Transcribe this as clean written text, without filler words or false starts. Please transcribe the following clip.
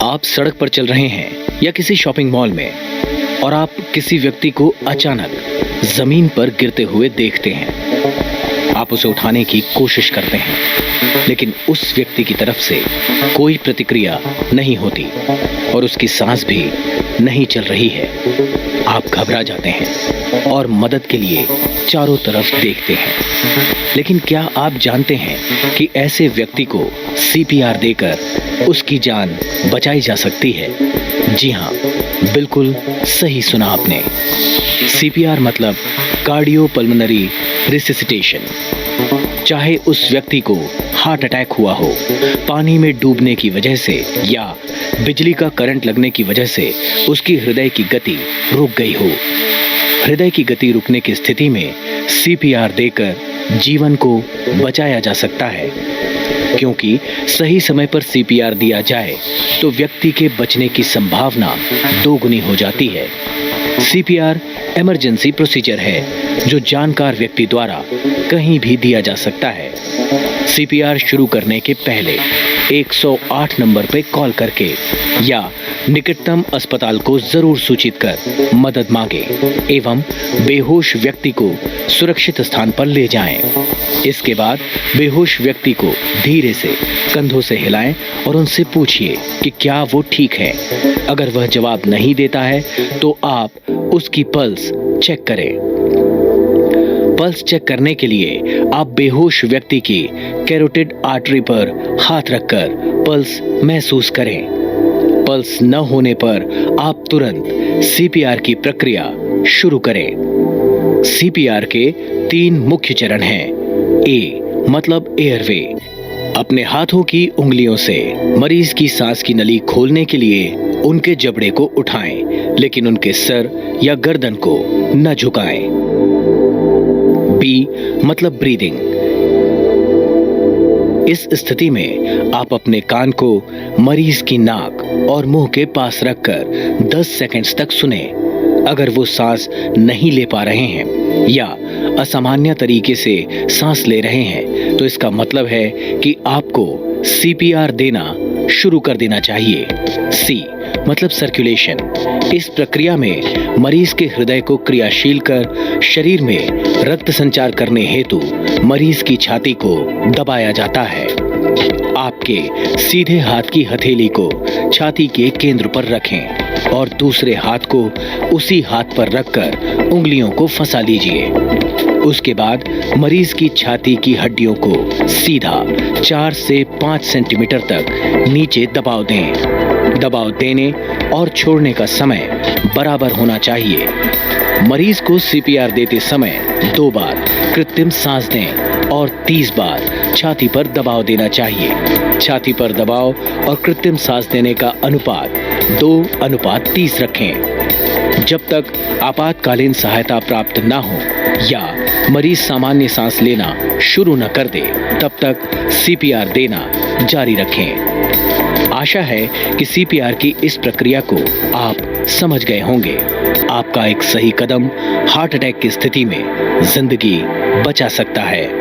आप सड़क पर चल रहे हैं या किसी शॉपिंग मॉल में और आप किसी व्यक्ति को अचानक जमीन पर गिरते हुए देखते हैं। आप उसे उठाने की कोशिश करते हैं, लेकिन उस व्यक्ति की तरफ से कोई प्रतिक्रिया नहीं होती और उसकी सांस भी नहीं चल रही है। आप घबरा जाते हैं और मदद के लिए चारों तरफ देखते हैं। लेकिन क्या आप जानते हैं कि ऐसे व्यक्ति को सीपीआर देकर उसकी जान बचाई जा सकती है? जी हाँ, बिल्कुल सही सुना आपने। सीपीआर मतलब कार्डियोपल्मोनरी रिससिटेशन। चाहे उस व्यक्ति को हार्ट अटैक हुआ हो, पानी में डूबने की वजह से या बिजली का करंट लगने की वजह से उसकी हृदय की गति रुक गई हो, हृदय की गति रुकने की स्थिति में सीपीआर देकर जीवन को बचाया जा सकता है। क्योंकि सही समय पर सीपीआर दिया जाए तो व्यक्ति के बचने की संभावना दोगुनी हो जाती है। सीपीआर इमरजेंसी प्रोसीजर है जो जानकार व्यक्ति द्वारा कहीं भी दिया जा सकता है। सीपीआर शुरू करने के पहले 108 नंबर पर कॉल करके या निकटतम अस्पताल को जरूर सूचित कर मदद मांगें एवं बेहोश व्यक्ति को सुरक्षित स्थान पर ले जाएं। इसके बाद बेहोश व्यक्ति को धीरे से कंधों से हिलाएं और उनसे पूछिए कि क्या वो ठीक है। अगर वह जवाब नहीं देता है तो आप उसकी पल्स चेक करें। पल्स चेक करने के लिए आप बेहोश व्यक्ति की कैरोटिड आर्टरी पर हाथ रखकर पल्स महसूस करें। पल्स न होने पर आप तुरंत सीपीआर की प्रक्रिया शुरू करें। सीपीआर के 3 मुख्य चरण हैं। ए मतलब एयरवे। अपने हाथों की उंगलियों से मरीज की सांस की नली खोलने के लिए उनके जबड़े को उठाएं, लेकिन उनके सर या गर्दन को न झुकाएं। बी मतलब ब्रीदिंग। इस स्थिति में आप अपने कान को मरीज की नाक और मुंह के पास रखकर 10 सेकंड्स तक सुने। अगर वो सांस नहीं ले पा रहे हैं या असामान्य तरीके से सांस ले रहे हैं तो इसका मतलब है कि आपको सीपीआर देना शुरू कर देना चाहिए। सी मतलब सर्कुलेशन। इस प्रक्रिया में मरीज के हृदय को क्रियाशील कर शरीर में रक्त संचार करने हेतु मरीज की छाती को दबाया जाता है। आपके सीधे हाथ की हथेली को छाती के केंद्र पर रखें और दूसरे हाथ को उसी हाथ पर रखकर उंगलियों को फंसा लीजिए। उसके बाद मरीज की छाती की हड्डियों को सीधा 4 से 5 सेंटीमीटर तक नीचे दबाव दें। दबाव देने और छोड़ने का समय बराबर होना चाहिए। मरीज को सीपीआर देते समय 2 बार कृत्रिम सांस दें और 30 बार छाती पर दबाव देना चाहिए। छाती पर दबाव और कृत्रिम सांस देने का अनुपात 2:30 रखें। जब तक आपातकालीन सहायता प्राप्त न हो या मरीज सामान्य सांस लेना शुरू न कर दे, तब तक सीपीआर देना जारी रखें। आशा है कि सीपीआर की इस प्रक्रिया को आप समझ गए होंगे। आपका एक सही कदम हार्ट अटैक की स्थिति में जिंदगी बचा सकता है।